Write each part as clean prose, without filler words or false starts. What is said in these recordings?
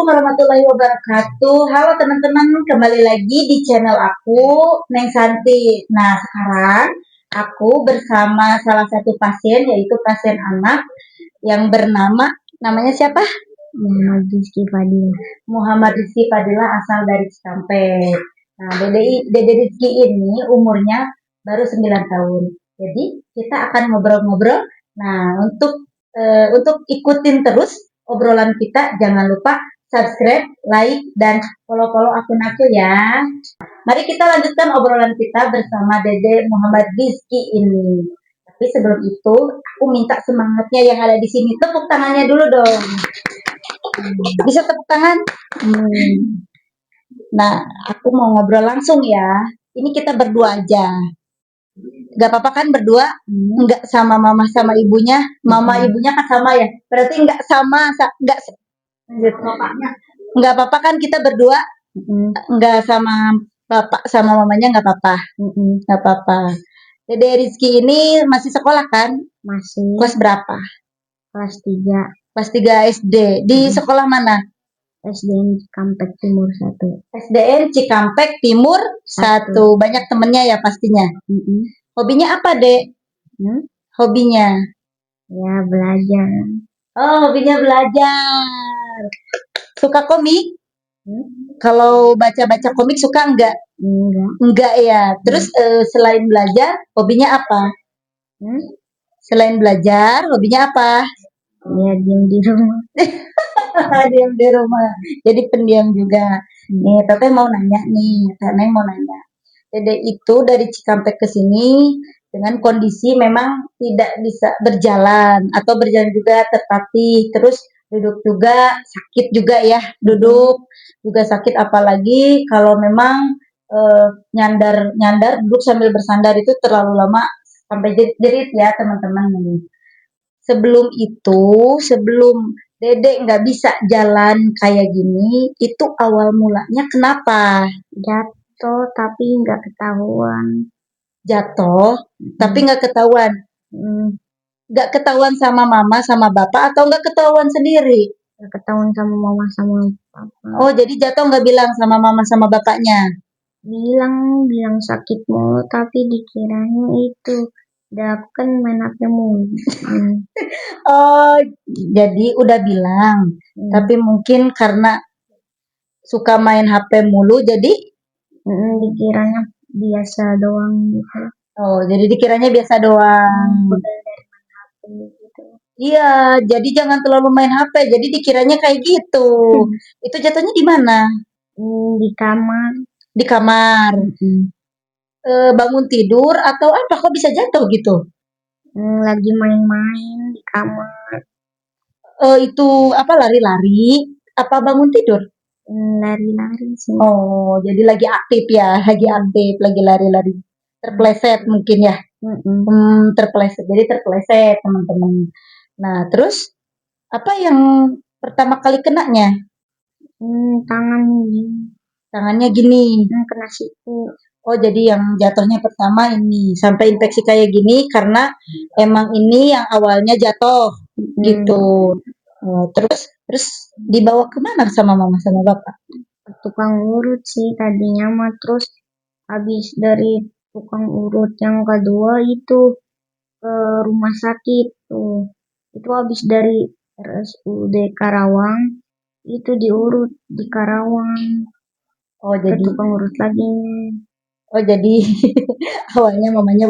Assalamualaikum warahmatullahi wabarakatuh. Halo teman-teman, kembali lagi di channel aku, Neng Santi. Nah, sekarang aku bersama salah satu pasien, yaitu pasien anak yang namanya siapa? Muhammad Rizky Fadila. Muhammad Rizky Fadila, asal dari Cikampek. Nah, Dede Rizky ini umurnya baru 9 tahun. Jadi kita akan ngobrol-ngobrol. Nah, untuk ikutin terus obrolan kita, jangan lupa subscribe, like, dan follow akun aku ya. Mari kita lanjutkan obrolan kita bersama Dede Muhammad Rizky ini. Tapi sebelum itu, aku minta semangatnya yang ada di sini. Tepuk tangannya dulu dong. Bisa tepuk tangan? Nah, aku mau ngobrol langsung ya. Ini kita berdua aja. Gak apa-apa kan berdua? Enggak sama mama sama ibunya. Mama ibunya kan sama ya. Berarti enggak sama, enggak bapaknya. Enggak apa-apa kan kita berdua? Enggak sama bapak sama mamanya enggak apa-apa. Enggak apa-apa. Dede Rizky ini masih sekolah kan? Masih Kelas berapa? kelas 3 Kelas 3 SD. Di sekolah mana? SDN Cikampek Timur 1. SDN Cikampek Timur 1. Banyak temennya ya pastinya. Hobinya apa, Dek? Hobinya? Ya, belajar. Oh, hobinya belajar. Suka komik? Kalau baca-baca komik suka enggak? Enggak ya. Terus selain belajar, hobinya apa? Selain belajar, hobinya apa? Ya, diam di rumah. Diam di rumah. Jadi pendiam juga. Nih, Teteh mau nanya nih. Teteh mau nanya. Dede itu dari Cikampek ke sini dengan kondisi memang tidak bisa berjalan atau berjalan juga tertatih, terus duduk juga sakit juga ya, duduk juga sakit, apalagi kalau memang nyandar duduk sambil bersandar itu terlalu lama sampai jerit ya teman-teman nih. Sebelum Dede nggak bisa jalan kayak gini, itu awal mulanya kenapa? Jatuh tapi nggak ketahuan. Jatuh, tapi nggak ketahuan. Nggak ketahuan sama mama, sama bapak, atau nggak ketahuan sendiri? Nggak ketahuan sama mama sama papa. Oh, jadi jatuh nggak bilang sama mama sama bapaknya? Bilang sakit mulu, tapi dikiranya itu udah kan main HP mulu. Oh, jadi udah bilang. Tapi mungkin karena suka main HP mulu, jadi dikiranya biasa doang gitu. Oh, jadi dikiranya biasa doang. Gitu. Iya, jadi jangan terlalu main HP. Jadi dikiranya kayak gitu. Itu jatuhnya di mana? Di kamar. Di kamar. Bangun tidur atau apa? Kok bisa jatuh gitu? Lagi main-main di kamar. Itu apa, lari-lari? Apa bangun tidur? Lari-lari sih. Oh, jadi lagi aktif ya, lagi lari-lari. Terpleset mungkin ya. Terpleset. Jadi terpleset teman-teman. Nah, terus apa yang pertama kali kenanya? Tangannya gini. Kena siku. Oh, jadi yang jatuhnya pertama ini sampai infeksi kayak gini karena emang ini yang awalnya jatuh gitu. Oh, terus dibawa kemana sama mama sama bapak? Tukang urut sih tadinya mah, terus habis dari tukang urut yang kedua itu ke rumah sakit tuh. Itu habis dari RSUD Karawang itu diurut di Karawang. Oh, jadi tukang urut lagi. Oh, jadi awalnya mamanya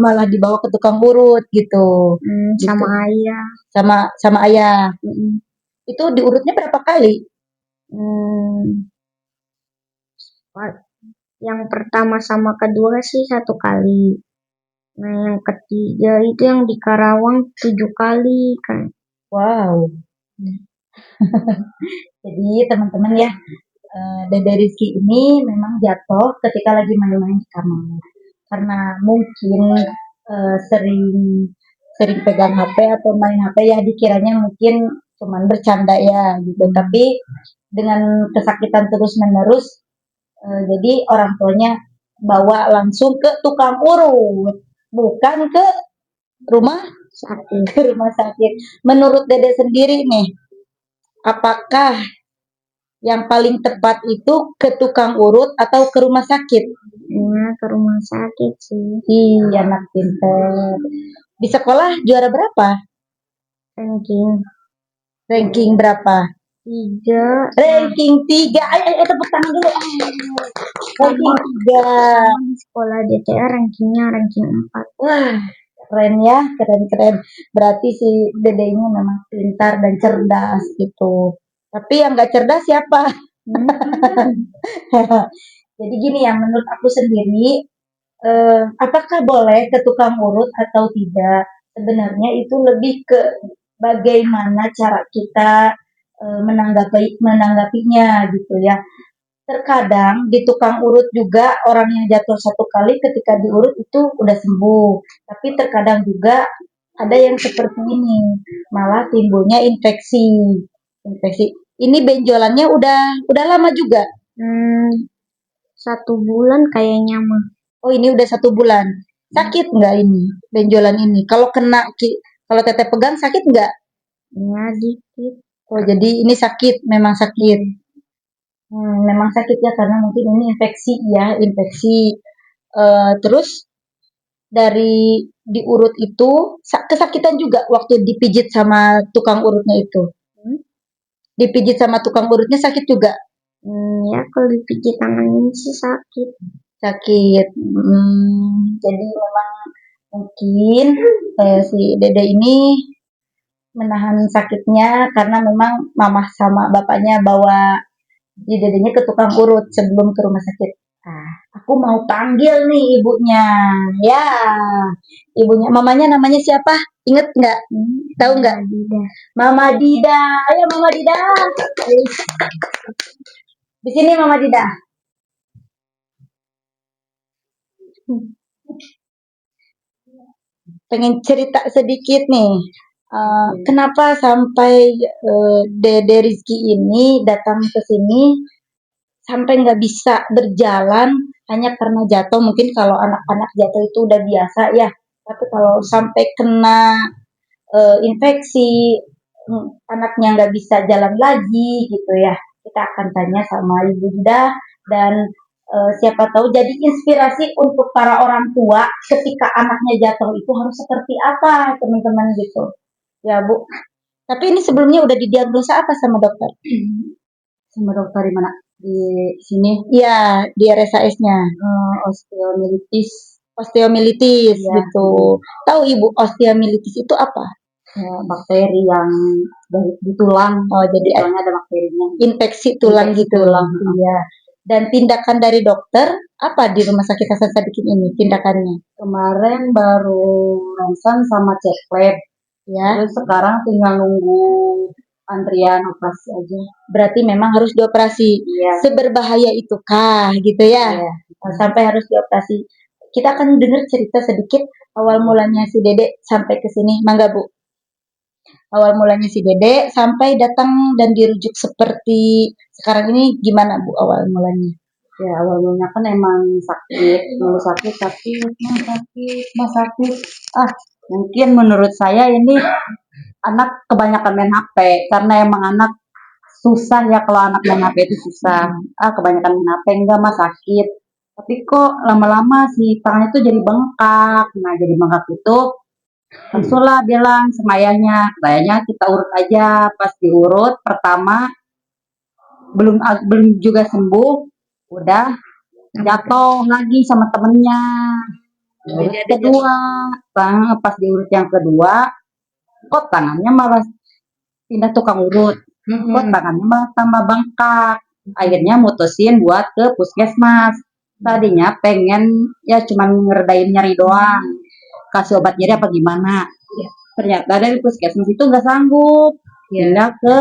malah dibawa ke tukang urut gitu. Sama ayah. Sama ayah. Itu diurutnya berapa kali? Yang pertama sama kedua sih 1 kali. Nah, yang ketiga itu yang di Karawang 7 kali kan. Wow. Jadi teman-teman ya, Dede Rizky ini memang jatuh ketika lagi main-main di kamar. Karena mungkin sering pegang HP atau main HP ya, dikiranya mungkin cuman bercanda ya gitu. Tapi dengan kesakitan terus-menerus, jadi orang tuanya bawa langsung ke tukang urut, bukan ke rumah sakit. Menurut Dede sendiri nih, apakah Yang paling tepat itu ke tukang urut atau ke rumah sakit? Ya, ke rumah sakit sih. Iya, anak pintar. Di sekolah juara berapa? Ranking Ranking berapa? 3. Ranking 3. Ayo, tepuk tangan dulu. Ranking 3. Di sekolah DTA rankingnya ranking 4. Wah, keren ya, keren-keren. Berarti si Dede ini memang pintar dan cerdas gitu. Tapi yang nggak cerdas siapa? Jadi gini ya, menurut aku sendiri, apakah boleh ke tukang urut atau tidak? Sebenarnya itu lebih ke bagaimana cara kita menanggapinya gitu ya. Terkadang di tukang urut juga orang yang jatuh satu kali ketika diurut itu udah sembuh. Tapi terkadang juga ada yang seperti ini, malah timbulnya infeksi. Infeksi. Ini benjolannya udah lama juga. 1 bulan kayaknya mah. Oh, ini udah 1 bulan. Sakit nggak ini benjolan ini? Kalau kalau teteh pegang sakit nggak? Ya, dikit. Oh, jadi ini sakit, memang sakit. Memang sakit ya karena mungkin ini infeksi ya, infeksi. Terus dari diurut itu kesakitan juga waktu dipijit sama tukang urutnya itu. Dipijit sama tukang urutnya sakit juga. Ya kalau dipijit tangan ini sih sakit. Sakit. Jadi memang mungkin si Dede ini menahan sakitnya karena memang mamah sama bapaknya bawa di dedenya ke tukang urut sebelum ke rumah sakit. Ah, aku mau panggil nih ibunya. Ya, ibunya, mamanya namanya siapa? Ingat nggak? Tahu nggak? Dida. Mama Dida. Ayo Mama Dida. Di sini Mama Dida. Pengen cerita sedikit nih. Kenapa sampai Dede Rizky ini datang ke sini sampai nggak bisa berjalan hanya karena jatuh. Mungkin kalau anak-anak jatuh itu udah biasa ya, tapi kalau sampai kena infeksi, anaknya nggak bisa jalan lagi gitu ya, kita akan tanya sama Ibu Dida dan siapa tahu jadi inspirasi untuk para orang tua ketika anaknya jatuh itu harus seperti apa teman-teman gitu ya Bu. Tapi ini sebelumnya udah didiagnosa apa sama dokter? Sama dokter di mana? Di sini? Iya, di RSAS-nya. Osteomilitis. Osteomilitis ya, gitu. Tahu Ibu osteomilitis itu apa? Ya, bakteri yang di tulang. Oh, jadi tulangnya ada bakterinya. Infeksi tulang infeksi gitu. Tulang. Iya. Dan tindakan dari dokter apa di Rumah Sakit Hasan Sadikin ini tindakannya? Kemarin baru ronsen sama cek lab. Ya. Terus sekarang tinggal nunggu antrian operasi aja. Berarti memang harus dioperasi. Iya. Seberbahaya itukah gitu ya? Iya. Sampai harus dioperasi. Kita akan dengar cerita sedikit awal mulanya si Dede sampai ke sini. Mangga Bu. Awal mulanya si Dede sampai datang dan dirujuk seperti sekarang ini gimana Bu awal mulanya? Ya awal mulanya kan emang sakit, sakit tapi sakit. Mungkin menurut saya ini anak kebanyakan main HP karena emang anak susah ya kalau anak main HP itu susah. Kebanyakan main HP enggak mah sakit. Tapi kok lama-lama si tangannya tuh jadi bengkak. Nah jadi bengkak itu langsunglah bilang sama ayahnya kita urut aja. Pas diurut pertama belum juga sembuh, udah jatuh lagi sama temennya. Kedua, pas diurut yang kedua, kok tangannya malah pindah tukang urut, kok tangannya malah tambah bengkak. Akhirnya mutusin buat ke puskesmas. Tadinya pengen ya cuman ngeredain nyeri doang, kasih obat nyeri apa gimana. Ternyata dari puskesmas itu nggak sanggup, pindah ke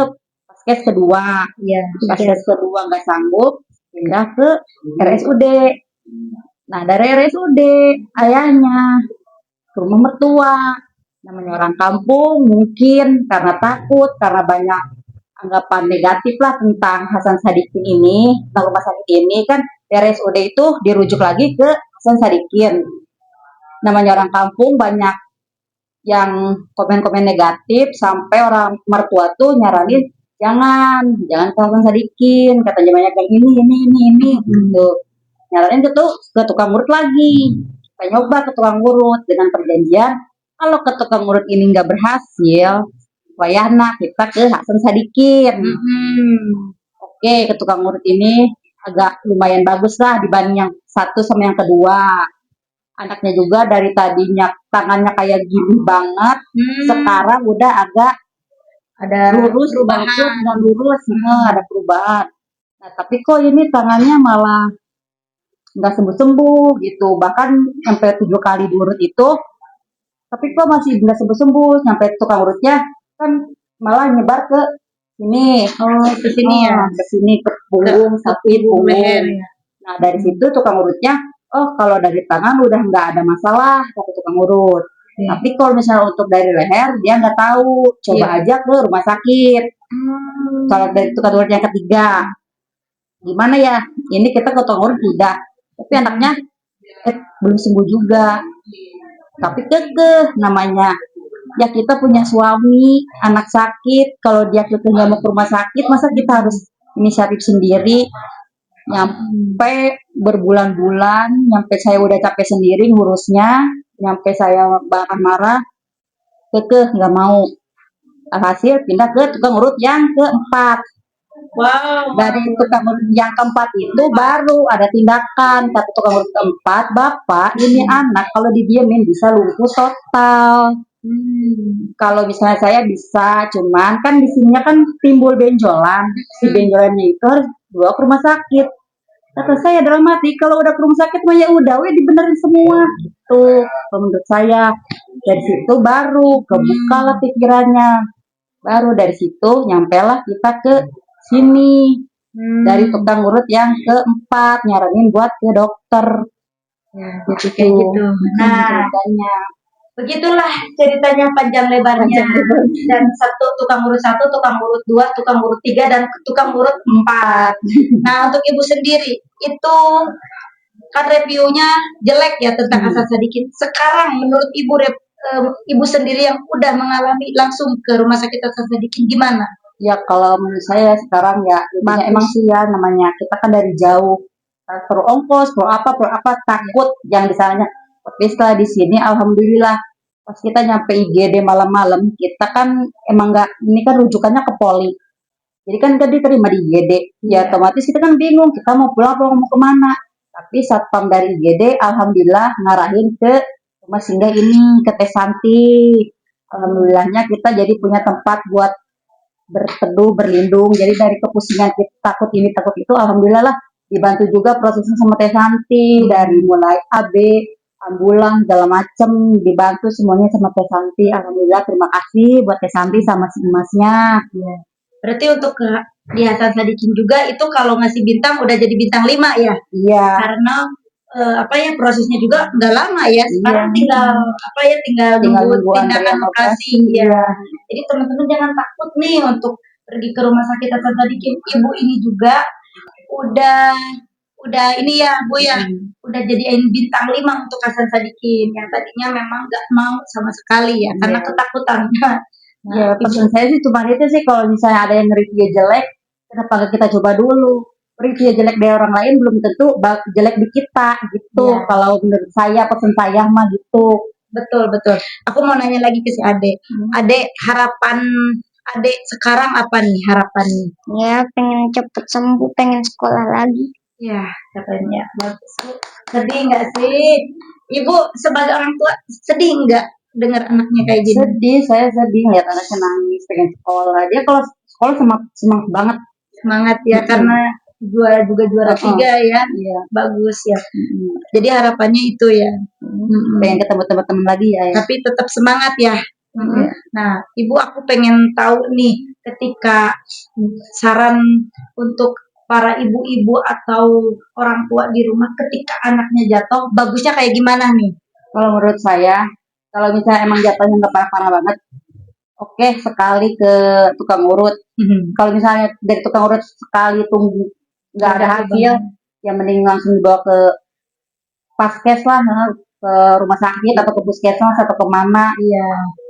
puskes kedua. Puskes kedua nggak sanggup, pindah ke RSUD. Nah dari RSUD ayahnya ke rumah mertua. Namanya orang kampung mungkin karena takut, karena banyak anggapan negatif lah tentang Hasan Sadikin ini, tentang rumah sakit ini kan RSUD itu dirujuk lagi ke Hasan Sadikin. Namanya orang kampung banyak yang komen-komen negatif sampai orang mertua tuh nyaranin jangan ke Hasan Sadikin, katanya banyak yang ini gitu. Nyaranin ke tukang urut lagi. Saya nyoba ke tukang urut dengan perjanjian, kalau ke tukang urut ini nggak berhasil, wayahna kita ke Hasan Sadikin. Oke, ke tukang urut ini agak lumayan bagus lah dibanding yang satu sama yang kedua. Anaknya juga dari tadinya tangannya kayak gini banget, sekarang udah agak Ada lurus, bangkit dan lurus, ada perubahan. Nah, tapi kok ini tangannya malah nggak sembuh-sembuh gitu. Bahkan sampai 7 kali diurut itu, tapi kok masih nggak sembuh-sembuh. Sampai tukang urutnya kan malah nyebar ke sini. Oh, ke sini ya. Ke sini, ke punggung, sakit punggung. Leher ya. Nah, dari situ tukang urutnya, oh kalau dari tangan udah nggak ada masalah, kata tukang urut. Tapi kalau misalnya untuk dari leher, dia nggak tahu. Coba aja ke rumah sakit. Kalau dari tukang urut yang ketiga, gimana ya? Ini kita ke tukang urut udah, tapi anaknya belum sembuh juga. Tapi kekeh namanya. Ya kita punya suami, anak sakit. Kalau dia kekeh nggak mau ke rumah sakit, masa kita harus inisiatif sendiri? Nyampe berbulan-bulan, nyampe saya udah capek sendiri ngurusnya, nyampe saya bahkan marah, kekeh nggak mau. Alhasil pindah ke tukang urut yang keempat. Wow. Dari tukang urut yang keempat itu baru ada tindakan. Kata tukang urut keempat, Bapak ini anak kalau didiemin bisa lumpuh total. Kalau misalnya saya bisa, cuman kan di sininya kan timbul benjolan. Si benjolannya itu harus dibawa ke rumah sakit. Kata saya dalam hati, kalau udah ke rumah sakit mah ya udah, dibenerin semua gitu. Kalau menurut saya dari situ baru kebuka lah pikirannya. Baru dari situ nyampelah kita ke sini. Dari tukang urut yang keempat nyaranin buat ke dokter. Ya, jadi kayak gitu. Nah, ceritanya. Begitulah ceritanya panjang lebarnya. Dan tukang urut satu, tukang urut dua, tukang urut tiga, dan tukang urut empat. Nah, untuk ibu sendiri itu kan reviewnya jelek ya tentang Hasan Sadikin. Sekarang menurut ibu sendiri yang udah mengalami langsung ke rumah sakit Hasan Sadikin gimana? Ya kalau menurut saya sekarang ya emang sih ya namanya kita kan dari jauh, perlu ongkos, perlu apa takut yang disalahnya. Tapi setelah di sini alhamdulillah pas kita nyampe IGD malam-malam, kita kan emang nggak, ini kan rujukannya ke poli. Jadi kan kita diterima di IGD, ya otomatis kita kan bingung, kita mau pulang atau mau kemana. Tapi satpam dari IGD alhamdulillah ngarahin ke rumah singgah ini, ke Teh Santi. Alhamdulillahnya kita jadi punya tempat buat berteduh, berlindung. Jadi dari kepusingan kita takut ini takut itu, alhamdulillah lah dibantu juga prosesnya sama Teh Santi, dari mulai AB, ambulan segala macem dibantu semuanya sama Teh Santi. Alhamdulillah, terima kasih buat Teh Santi sama si emasnya. Ya. Berarti untuk di Hasan Sadikin juga itu kalau ngasih bintang udah jadi bintang 5 ya? Iya. Karena prosesnya juga nggak lama ya. Sekarang tinggal nunggu tindakan operasi ya. Jadi teman-teman jangan takut nih untuk pergi ke rumah sakit Hasan Sadikin. Ibu ini juga udah ini ya Bu ya, udah jadiin bintang 5 untuk Hasan Sadikin yang tadinya memang nggak mau sama sekali ya karena ketakutan. Ya pesan saya sih cuma itu sih, kalau misalnya ada yang review jelek, kenapa nggak kita coba dulu? Review jelek dari orang lain belum tentu jelek di kita gitu. Kalau menurut saya, pesan saya mah gitu. Betul. Aku mau nanya lagi ke si Ade. Ade, harapan Ade sekarang apa nih harapannya? Ya pengen cepet sembuh, pengen sekolah lagi. Ya katanya bagus. Sedih nggak sih? Ibu sebagai orang tua sedih nggak dengar anaknya kayak gini? Sedih, saya sedih ngeliat anaknya nangis pengen sekolah. Dia kalau sekolah semangat banget. Semangat ya karena juara 3 ya. Bagus ya. Jadi harapannya itu ya. Pengen ketemu teman-teman lagi ya. Tapi tetap semangat ya. Nah, Ibu aku pengen tahu nih ketika saran untuk para ibu-ibu atau orang tua di rumah ketika anaknya jatuh, bagusnya kayak gimana nih? Kalau menurut saya, kalau misalnya emang jatuhnya nggak parah-parah banget, oke, sekali ke tukang urut. Kalau misalnya dari tukang urut sekali tunggu nggak ada hasil, ya mending langsung dibawa ke paskes lah, ke rumah sakit atau ke puskesmas atau kemana. Iya.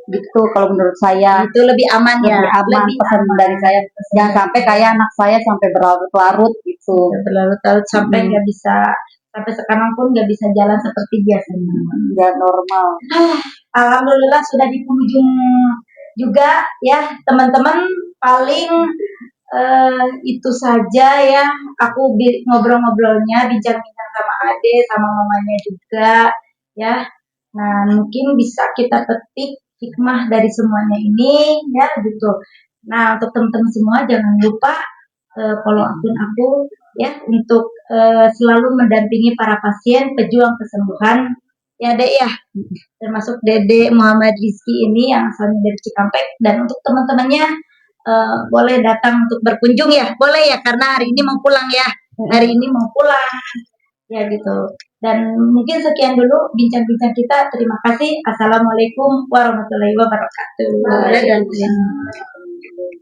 gitu kalau menurut saya. Itu lebih aman ya. Lebih aman pesan dari saya. Jangan sampai kayak anak saya sampai berlarut-larut gitu. Berlarut-larut sampai nggak bisa, sampai sekarang pun nggak bisa jalan seperti biasanya. Nggak normal. Alhamdulillah sudah di penghujung juga ya teman-teman. Paling itu saja ya. Aku ngobrol-ngobrolnya, bincang-bincang sama Ade, sama mamanya juga ya. Nah, mungkin bisa kita petik hikmah dari semuanya ini ya gitu. Nah, untuk teman-teman semua jangan lupa follow akun aku ya untuk selalu mendampingi para pasien pejuang kesembuhan ya Dek ya. Termasuk Dede Muhammad Rizky ini yang asalnya dari Cikampek, dan untuk teman-temannya boleh datang untuk berkunjung ya, boleh ya, karena hari ini mau pulang ya, hari ini mau pulang ya gitu. Dan mungkin sekian dulu bincang-bincang kita. Terima kasih. Assalamualaikum warahmatullahi wabarakatuh. Waalaikumsalam.